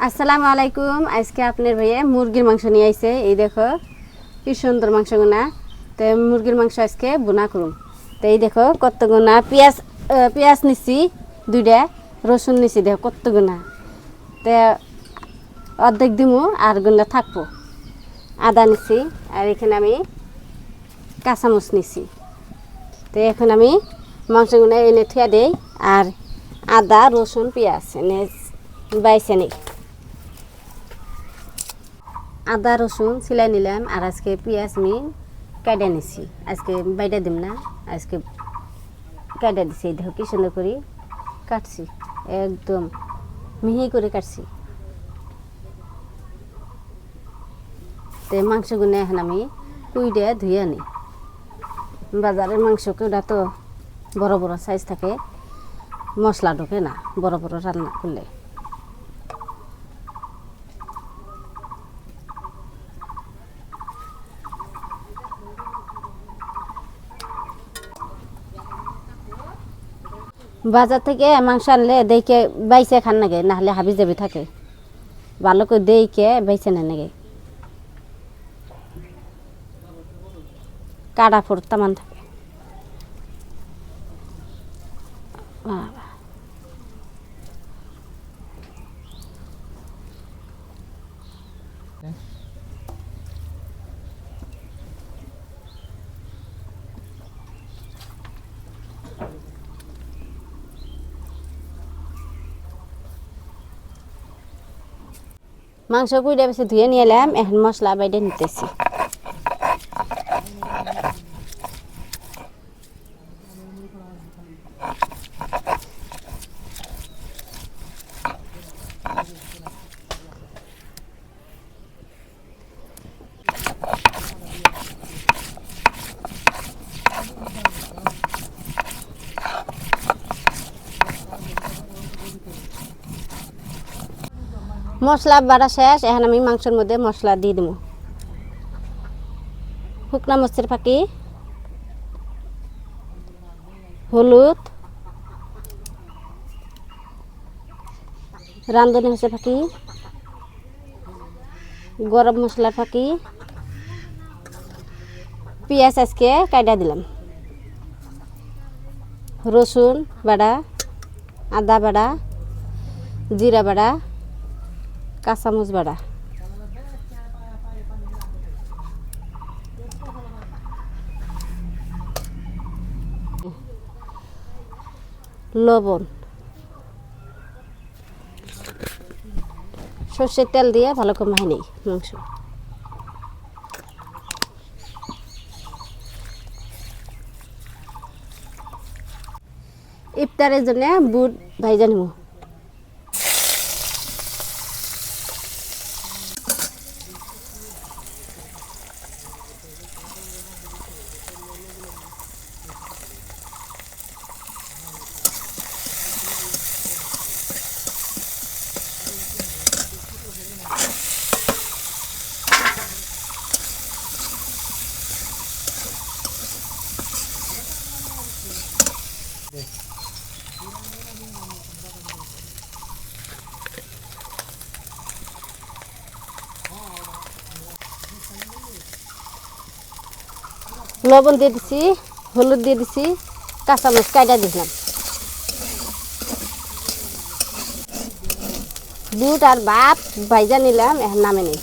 আসসালামু আলাইকুম। আজকে আপনার ভাইয়া মুরগির মাংস নিয়ে আইছে। এই দেখো কি সুন্দর মাংস গুনা। তো মুরগির মাংস আজকে বুনা করুম। তো এই দেখো কত গুনা পেঁয়াজ নিছি, দুইটা রসুন নিছি, দেখো কত গুনা। তো অর্ধেক দিমু আর গুনা থাকবো। আদা নিছি আর এখানে আমি কাঁচামরিচ নিছি। তো এখন আমি মাংসগুলো এনে থুয়া দেই আর আদা রসুন পেঁয়াজ এনে বাইছে নিই। আদা রসুন সিলাই নিলাম আর আজকে পেঁয়াজ আমি কাটা নিছি। আজকে বাইটা দিম না, আজকে কাটা দিছি। দেখো কি সুন্দর করে কাটছি, একদম মিহি করে কাটছি। তো মাংসগুলো এখন আমি কুইডে ধুয়ে আনি। বাজারের মাংস কুইডা তো বড় বড় সাইজ থাকে, মশলা ঢোকে না বড় বড় রান্না করলে। বাজার থেকে মাংস আনলে দেখে বাইছে খান নাগে, নাহলে হাবি যাবি থাকে। ভালো করে দেখে বাইছে না নাগে, কাটা ফোরতামান থাকে। মাংস কুইডা বেশি ধুয়ে নিয়ে এলাম, এখন মশলা বাইডে নিতেছি। মশলা বাড়া শেষ, এখন আমি মাংসের মধ্যে মশলা দিয়ে দেবো। শুকনা মরিচের ফাঁকি, হলুদ, রাঁধুনি মরিচের ফাঁকি, গরম মশলার ফাঁকি, পেঁয়াজ আজকে কাটা দিলাম, রসুন বাড়া, আদা বাড়া, জিরা বাড়া, কাঁচামরিচ বাড়া, লবণ, সর্ষের তেল দিয়ে ভালো করে মাখিয়ে নিই মাংস। ইফতারের জন্য বুট ভাইজা নিব। লবণ দিয়ে দিছি, হলুদ দিয়ে দিছি, কাঁচামরিচ কাটা দিলাম। বুট আর ভাত ভাইজা নিলাম, এখন নামে নিই।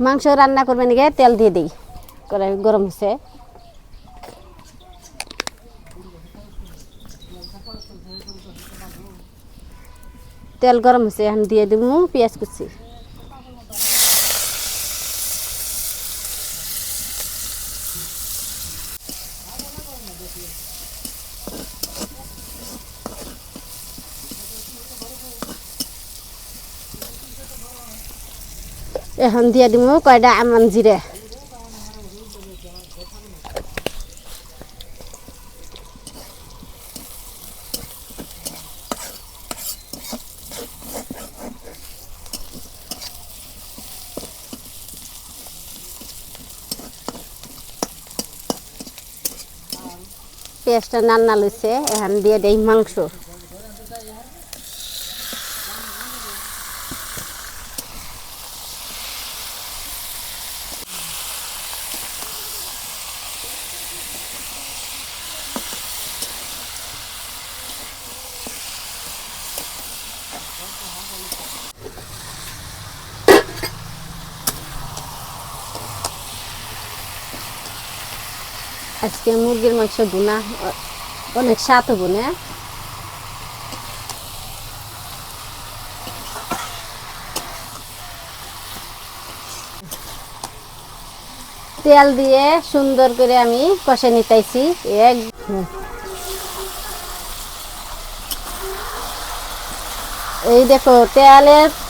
মাংস রান্না করবে নাকি তেল দিয়ে দিই, কড়াই গরম হচ্ছে। তেল গরম হচ্ছে, এখন দিয়ে দিব পেঁয়াজ কুচি। এখন দিয়ে দিব কয়টা আমান জিরে। পেঁয়াজটা নান্না লইছে, এখন দিয়ে দেই মাংস। আজকে মুরগির মাংস বোনা অনেক স্বাদ হবো না। তেল দিয়ে সুন্দর করে আমি কষে নিতেছি। এই দেখো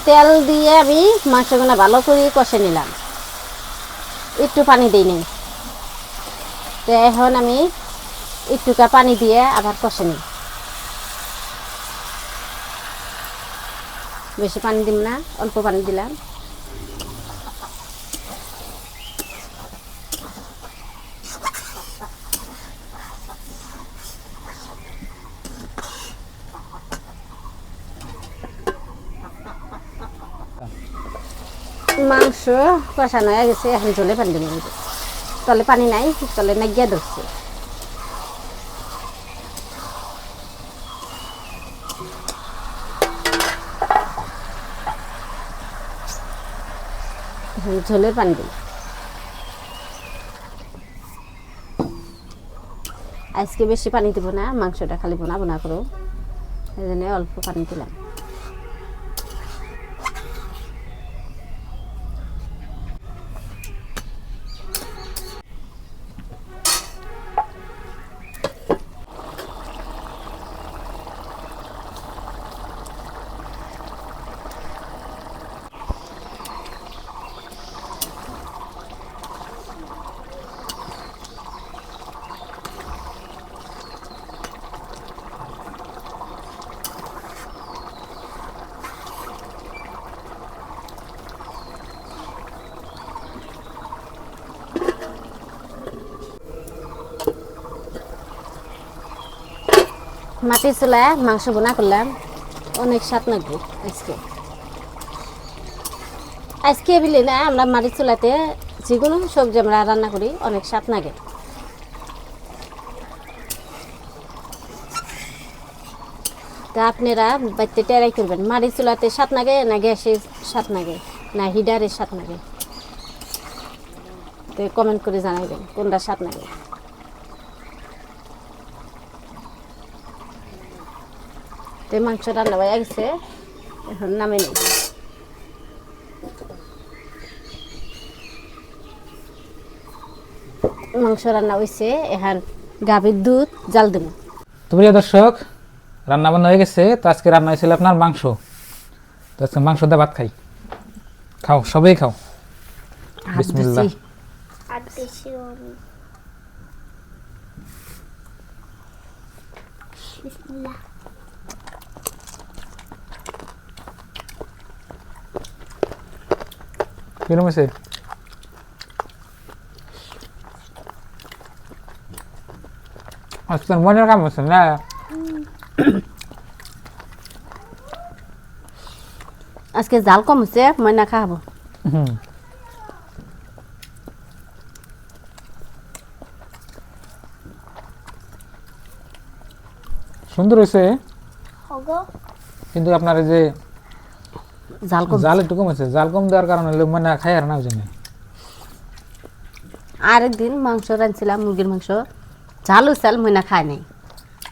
তেল দিয়ে আমি মাংসগুলো ভালো করে কষে নিলাম, একটু পানি দিই নি। তো এখন আমি একটুকা পানি দিয়ে আবার কষে নিই। বেশি পানি দিম না, অল্প পানি দিলাম। মাংস কষানো হয়ে গেছে, এখন ঝোলে পানি দেবো। তলে পানি নাই, তলে নাগিয়া ধরছে। ঝোলের পানি দিই। আজকে বেশি পানি দিব না, মাংসটা খালি বোনা বোনা করো, এই জন্য অল্প পানি দিলাম। মাটির চুলায় মাংস বোনা করলাম, অনেক স্বাদ লাগবে। আজকে বিলি না, আমরা মাটির চুলাতে যে কোনো সবজি আমরা রান্না করি, অনেক স্বাদ লাগে। তা আপনারা বাড়িতে ট্রাই করবেন, মাটির চুলাতে স্বাদ লাগে না গ্যাসে স্বাদ লাগে না হিটারের স্বাদ লাগে। তো কমেন্ট করে জানাবেন কোনটা স্বাদ লাগে। তো মাংস রান্না হয়ে গেছে, এখন নামে নেই। মাংস রান্না হয়েছে, এখন গাভীর দুধ জাল দেব। তো প্রিয় দর্শক, রান্না বান্না হয়ে গেছে। তো আজকে রান্না হয়েছিল আপনার মাংস। তো আজকে মাংস দিয়ে ভাত খাই। খাও, সবাই খাও। বিসমিল্লাহ। কিরম হয়েছে? আজকে মজার কাম হচ্ছে না? আজকে জাল কম হচ্ছে, ময়না খাবো। সুন্দর হয়েছে, কিন্তু আপনার এই যে জাল একটু কম হয়েছে। জাল কম দেওয়ার কারণে ময়না খাই আর না জানি। আরেকদিন মাংস রাঁধছিলাম, মুরগির মাংস, ঝাল চাল ময়না খায় নাই,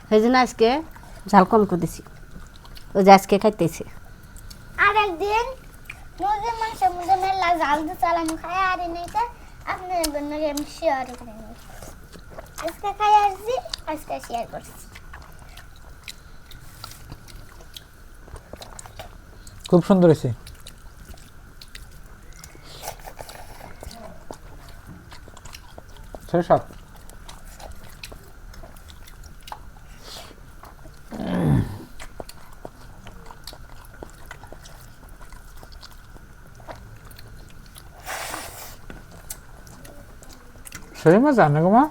সেই জন্য আজকে ঝাল কম করে দিছি। ওই যে আজকে খাইতেছি। আরেকদিন মুরগির মাংস মধ্যে মেলা ঝাল দিচ্ছিল, আমি খাই আর নিতে আপনার জন্য আমি শেয়ার করে নিই। আজকে খাই আসছি, আজকে শেয়ার করছি। খুব সুন্দর হয়েছে। সব সেই মজা না গো মা?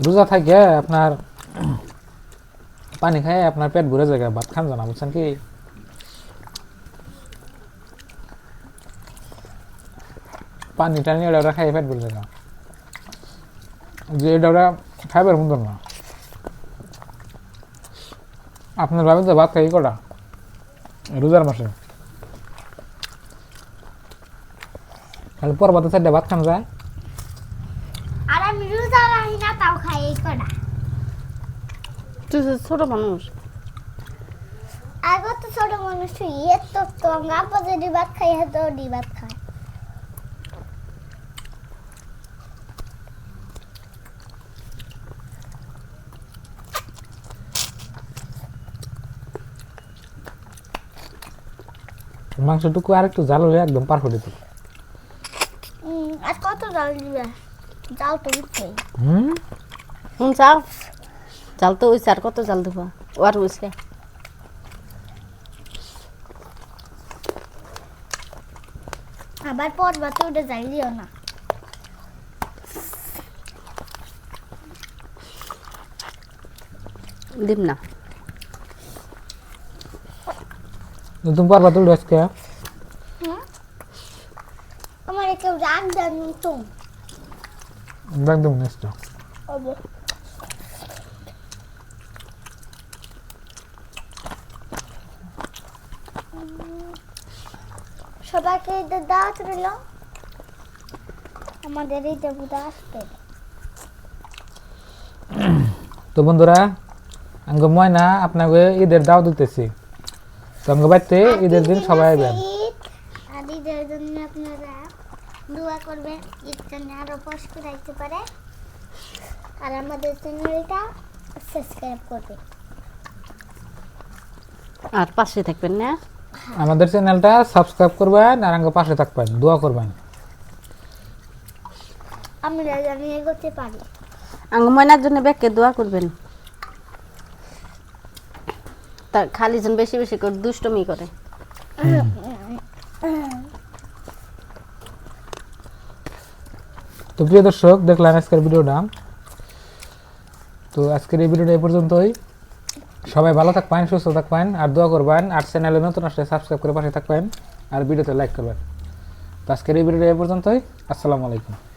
রোজা থাকে আপনার পানি খায় আপনার পেট ভরে যায়, ভাত খান জানা, বুঝছেন কি? পানি টানি এটা খাই ফেট বলবে না যে এটা খাইবার মতো না আপনার ভাবেন তো ভাত খাই কটা রোজার মাসে খালি পর ভাতের সাইডে ভাত খান যায় আর আমি রোজা রাখি না তাও খাই এই কটা তুই তো ছোট মানুষ আগে তো ছোট মানুষ তো আমরা আব্বা যদি ভাত খাই তো ভাত খায় মাংসটুকু আর একটু জাল হলে একদম পারফেক্ট হতো আর কত জাল দিবে জাল তো উঠছেই চাল চাল তো ওই আর কত চাল দেবো ও আর ওইসে আবার পর বাতে উঠে যাই দিও না দিম না তুমি পর ভাত উল্টো আজকে আমার কেউ রাগ দেন তো একদম নেক্সট সবাইকে ঈদের দাওয়াত রইল আমাদের এই দেবুদা আসবে তো বন্ধুরা আঙ্গ ময়না আপনাকে ঈদের দাও দিতেছি তো আঙ্গ বাড়িতে ঈদের দিন সবাই আসবেন আর ঈদের জন্য আপনারা দোয়া করবেন ঈদ যেন আরো পোস্ট রাখতে পারে আর আমাদের চ্যানেলটা সাবস্ক্রাইব করবে আর পাশে থাকবেন না আমাদের চ্যানেলটা সাবস্ক্রাইব করবেন আর আঙ্গ পাশে থাকবেন দোয়া করবেন আমরা জানি এগোতে পারি আঙ্গময়নার জন্য ব্যাগকে দোয়া করবেন তার খালি জন বেশি বেশি করে দুষ্টমি করে তো প্রিয় দর্শক দেখলেন আজকের ভিডিওটা তো আজকের এই ভিডিওটা এই পর্যন্তই সবাই ভালো থাকবেন সুস্থ থাকবেন আর দোয়া করবেন আর চ্যানেলে নতুন আসলে সাবস্ক্রাইব করে পাশে থাকবেন আর ভিডিওতে লাইক করবেন তো আজকের এই ভিডিওটা এই পর্যন্তই আসসালামু আলাইকুম